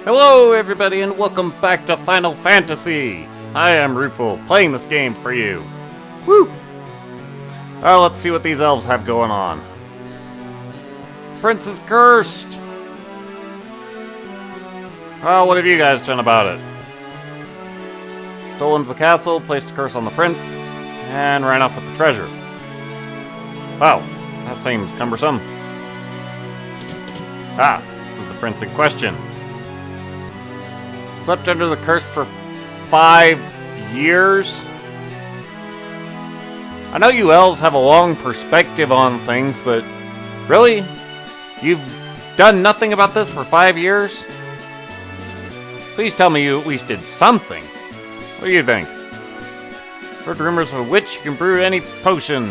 Hello everybody and welcome back to Final Fantasy! I am Rufal, playing this game for you. Woo! Alright, let's see what these elves have going on. Prince is cursed! Well, what have you guys done about it? Stole into the castle, placed a curse on the prince, and ran off with the treasure. Wow, that seems cumbersome. Ah, this is the prince in question. Slept under the curse for 5 years? I know you elves have a long perspective on things, but really? You've done nothing about this for 5 years? Please tell me you at least did something. What do you think? Heard rumors of a witch who can brew any potion.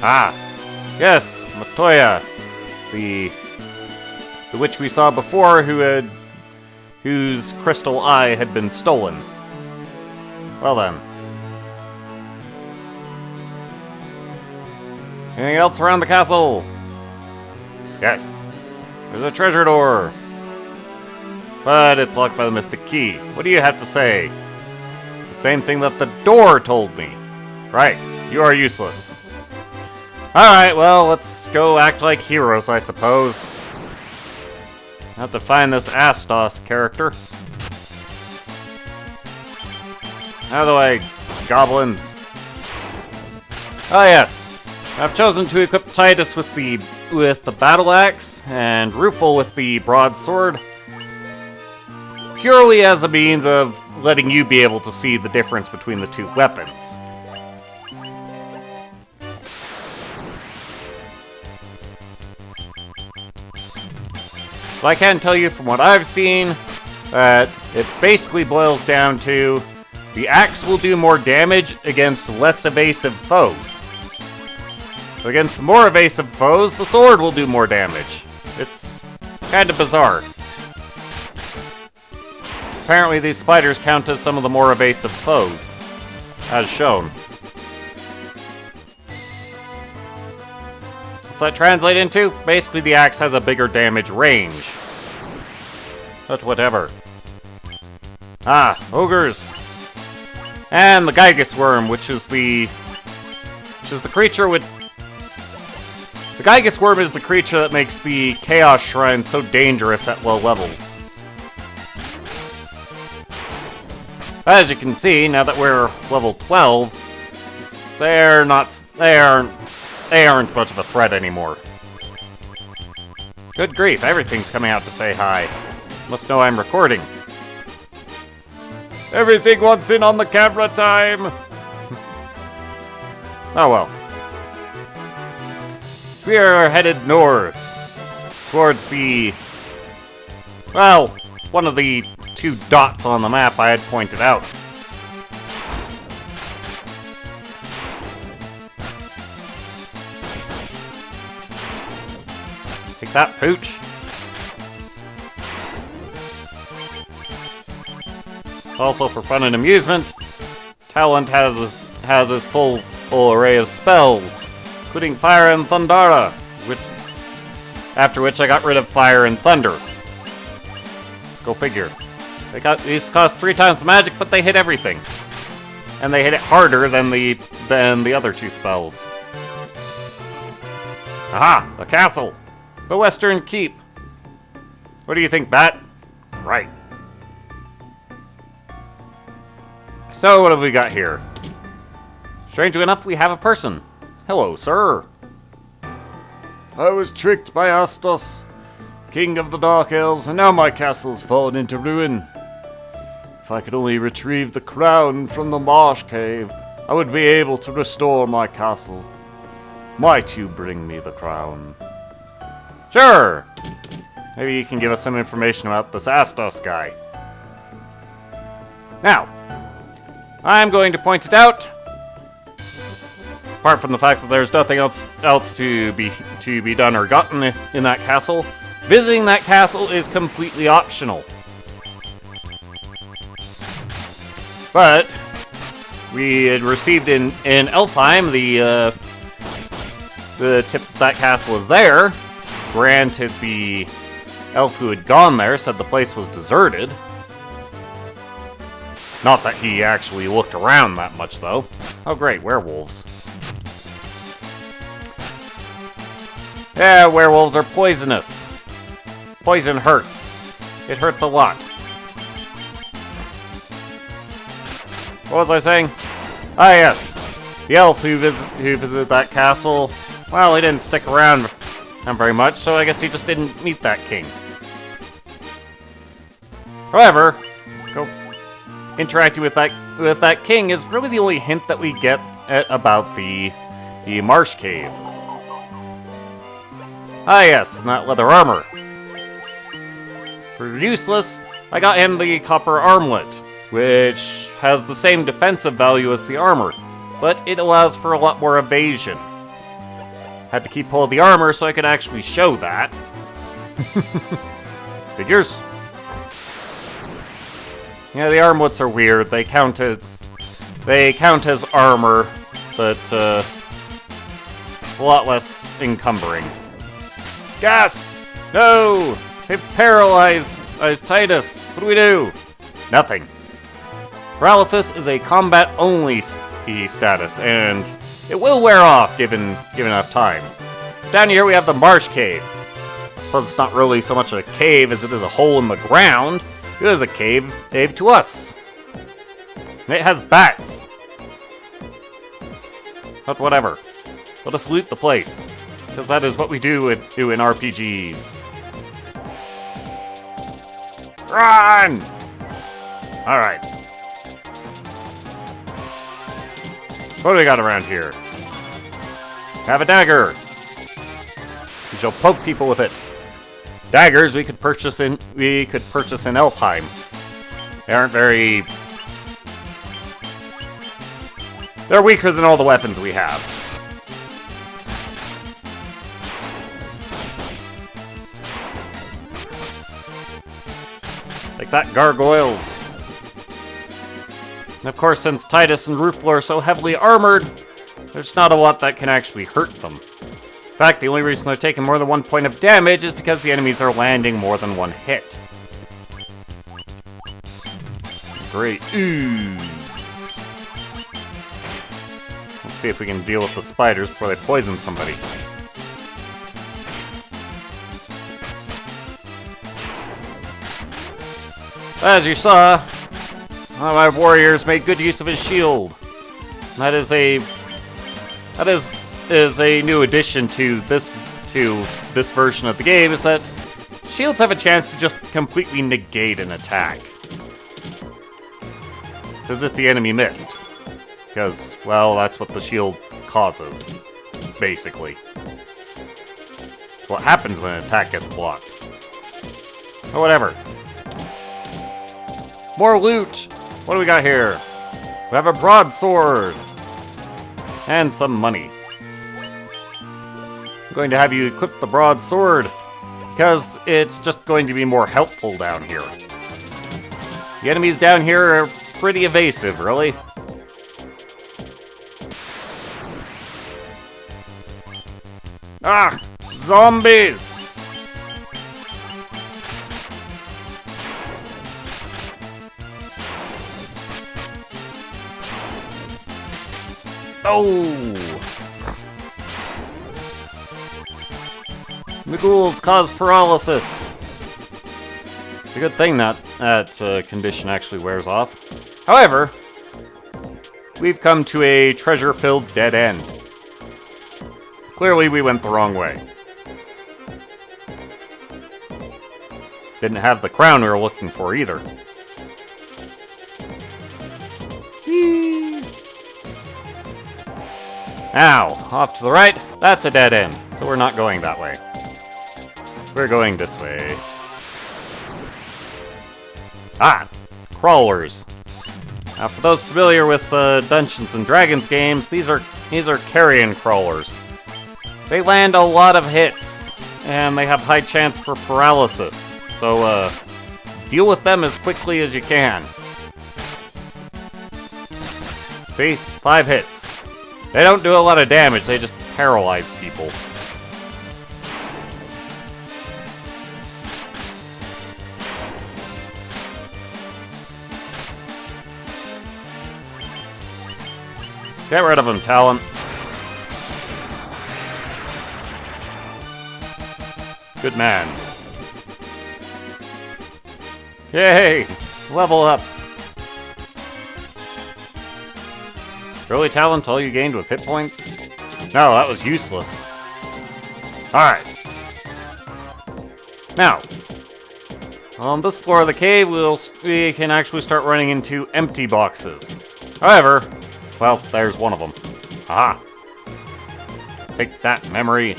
Ah, yes, Matoya, the witch we saw before whose crystal eye had been stolen. Well then. Anything else around the castle? Yes. There's a treasure door. But it's locked by the mystic key. What do you have to say? The same thing that the door told me. Right. You are useless. Alright, well, let's go act like heroes, I suppose. I have to find this Astos character. How do I... goblins? Oh yes. I've chosen to equip Titus with the battle axe and Rufal with the broadsword, purely as a means of letting you be able to see the difference between the two weapons. But I can tell you from what I've seen that it basically boils down to the axe will do more damage against less evasive foes. So against the more evasive foes, the sword will do more damage. It's kind of bizarre. Apparently these spiders count as some of the more evasive foes, as shown. What's that translate into? Basically the axe has a bigger damage range. But whatever. Ah, ogres. And the Gygus worm, which is the creature with... The Gygus worm is the creature that makes the Chaos Shrine so dangerous at low levels. As you can see, now that we're level 12, they aren't much of a threat anymore. Good grief, everything's coming out to say hi. Must know I'm recording. Everything wants in on the camera time! Oh well. We are headed north, towards the... well, one of the 2 dots on the map I had pointed out. Take that, Pooch. Also, for fun and amusement, Talent has his full array of spells, including Fire and Thundara, after which I got rid of Fire and Thunder. Go figure. These cost 3 times the magic, but they hit everything. And they hit it harder than the other 2 spells. Aha! The castle! The Western Keep! What do you think, Bat? Right. So, what have we got here? Strangely enough, we have a person. Hello, sir. I was tricked by Astos, king of the Dark Elves, and now my castle's fallen into ruin. If I could only retrieve the crown from the marsh cave, I would be able to restore my castle. Might you bring me the crown? Sure! Maybe you can give us some information about this Astos guy. Now, I'm going to point it out. Apart from the fact that there's nothing else to be done or gotten in that castle, visiting that castle is completely optional. But we had received in Elfheim the tip that castle is there, granted the elf who had gone there said the place was deserted. Not that he actually looked around that much, though. Oh great, werewolves. Yeah, werewolves are poisonous. Poison hurts. It hurts a lot. What was I saying? Ah yes, the elf who visited that castle, well, he didn't stick around very much, so I guess he just didn't meet that king. However, interacting with that king is really the only hint that we get about the marsh cave. Ah yes, and that leather armor. For useless, I got him the copper armlet, which has the same defensive value as the armor, but it allows for a lot more evasion. Had to keep hold of the armor so I could actually show that. Figures. Yeah, the armlets are weird. They count as armor, but a lot less encumbering. Gas! No! It paralyzed Titus. What do we do? Nothing. Paralysis is a combat-only status, and it will wear off given enough time. Down here we have the Marsh Cave. I suppose it's not really so much a cave as it is a hole in the ground. It is a cave to us. And it has bats. But whatever. Let us loot the place, because that is what we do in RPGs. Run! Alright. What do we got around here? Have a dagger. We shall poke people with it. Daggers we could purchase in Elfheim. They aren't very... They're weaker than all the weapons we have. Like that, gargoyles. And of course, since Titus and Ruflo are so heavily armored, there's not a lot that can actually hurt them. In fact, the only reason they're taking more than 1 point of damage is because the enemies are landing more than one hit. Great ooze. Let's see if we can deal with the spiders before they poison somebody. As you saw, my warriors made good use of his shield. That is a new addition to this version of the game, is that shields have a chance to just completely negate an attack. It's as if the enemy missed. Because, well, that's what the shield causes, basically. It's what happens when an attack gets blocked. Or whatever. More loot! What do we got here? We have a broadsword! And some money. I'm going to have you equip the broadsword, because it's just going to be more helpful down here. The enemies down here are pretty evasive, really. Ah! Zombies! Oh! The ghouls cause paralysis. It's a good thing that condition actually wears off. However, we've come to a treasure-filled dead end. Clearly, we went the wrong way. Didn't have the crown we were looking for either. Now, off to the right, that's a dead end, so we're not going that way. We're going this way. Ah! Crawlers. Now, for those familiar with Dungeons & Dragons games, these are carrion crawlers. They land a lot of hits, and they have high chance for paralysis. So, deal with them as quickly as you can. See? 5 hits. They don't do a lot of damage, they just paralyze people. Get rid of him, Talon. Good man. Yay! Level ups. Really, Talon, all you gained was hit points? No, that was useless. Alright. Now, on this floor of the cave, we can actually start running into empty boxes. However, well, there's one of them. Aha! Take that, memory.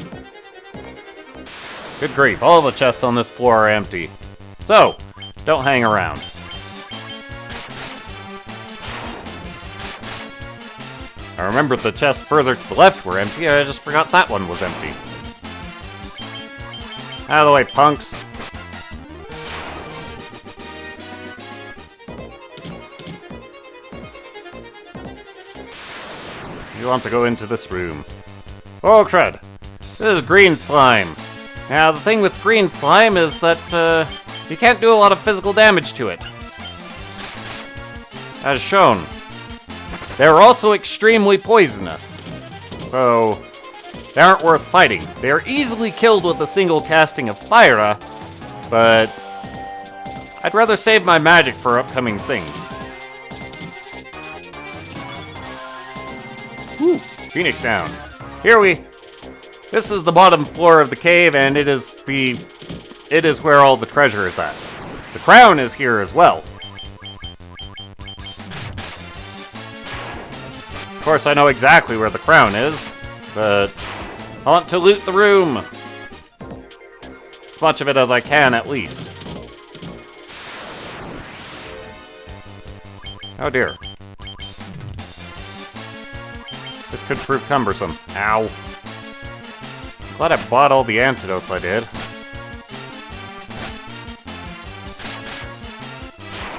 Good grief, all the chests on this floor are empty. So, don't hang around. I remembered the chests further to the left were empty, I just forgot that one was empty. Out of the way, punks. You want to go into this room. Oh, crud. This is green slime. Now, the thing with green slime is that, you can't do a lot of physical damage to it. As shown. They're also extremely poisonous. So, they aren't worth fighting. They are easily killed with a single casting of Fire, but I'd rather save my magic for upcoming things. Woo! Phoenix down. This is the bottom floor of the cave, and it is where all the treasure is at. The crown is here as well. Of course, I know exactly where the crown is, but I want to loot the room. As much of it as I can, at least. Oh dear. This could prove cumbersome. Ow. I'm glad I bought all the antidotes I did.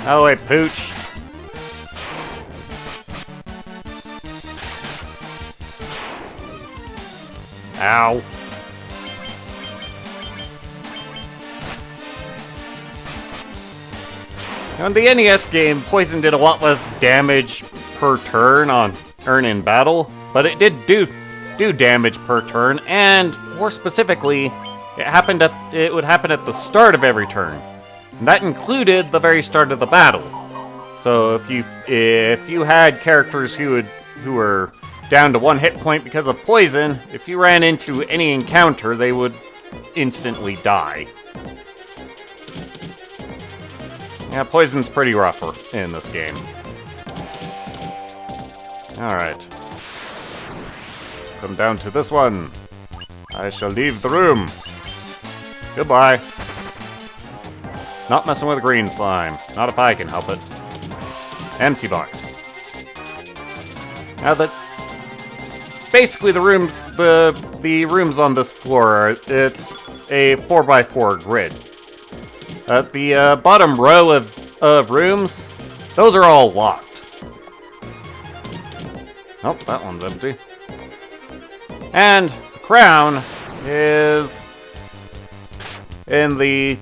Oh wait, pooch. Ow. On the NES game, poison did a lot less damage per turn on in battle, but it did do damage per turn, and more specifically, it would happen at the start of every turn. And that included the very start of the battle. So if you had characters who were down to 1 hit point because of poison, if you ran into any encounter, they would instantly die. Yeah, poison's pretty rough in this game. Alright. Come down to this one. I shall leave the room. Goodbye. Not messing with green slime. Not if I can help it. Empty box. Now that basically the rooms on this floor, it's a 4x4 grid. At the bottom row of rooms, those are all locked. Oh, that one's empty. And the crown is in the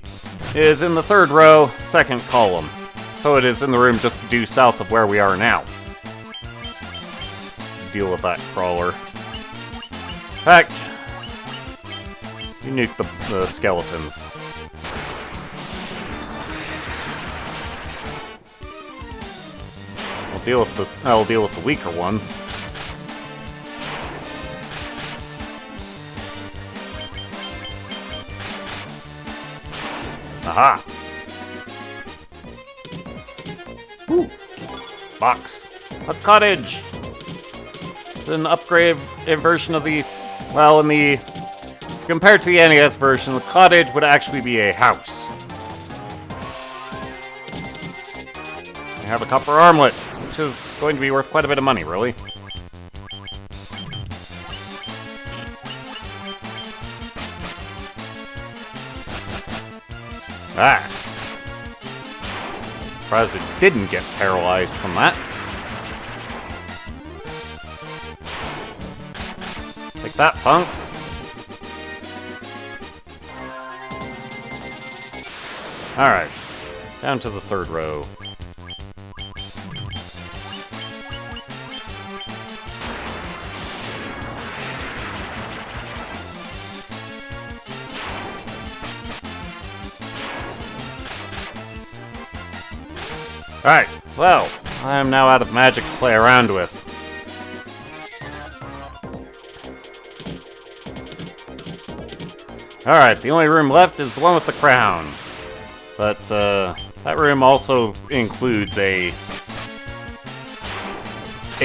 3rd row, 2nd column. So it is in the room just due south of where we are now. Let's deal with that crawler. In fact, you nuke the skeletons. I'll deal with the weaker ones. Aha! Ooh. Box. A cottage! An upgrade version of the... Well, compared to the NES version, the cottage would actually be a house. I have a copper armlet, which is going to be worth quite a bit of money, really. Ah! Surprised it didn't get paralyzed from that. Take that, punks. Alright. Down to the 3rd row. Alright, well, I am now out of magic to play around with. Alright, the only room left is the one with the crown. But, that room also includes a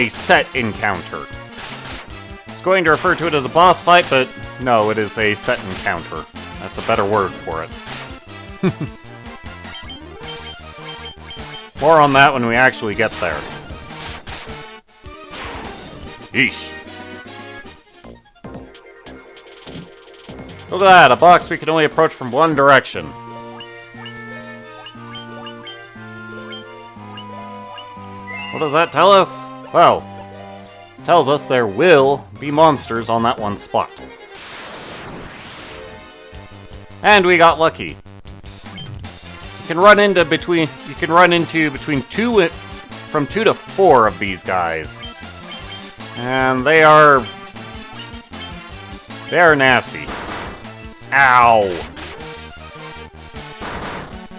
set encounter. I was going to refer to it as a boss fight, but no, it is a set encounter. That's a better word for it. More on that when we actually get there. Yeesh. Look at that, a box we can only approach from one direction. What does that tell us? Well, it tells us there will be monsters on that one spot. And we got lucky. You can run into between from 2 to 4 of these guys. And they are nasty. Ow.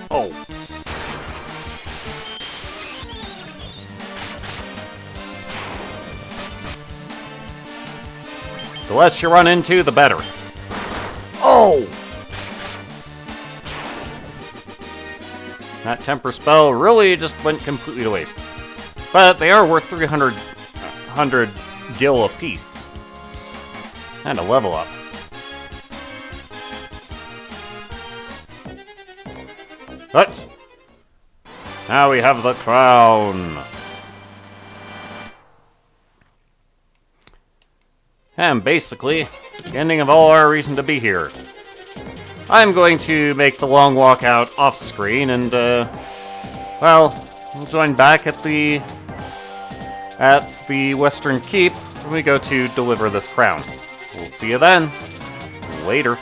Oh. The less you run into, the better. Oh! That temper spell really just went completely to waste. But they are worth 300 gil apiece. And a level up. But now we have the crown. And basically, the ending of all our reason to be here. I'm going to make the long walk out off screen and, well, we'll join back at the Western Keep when we go to deliver this crown. We'll see you then. Later.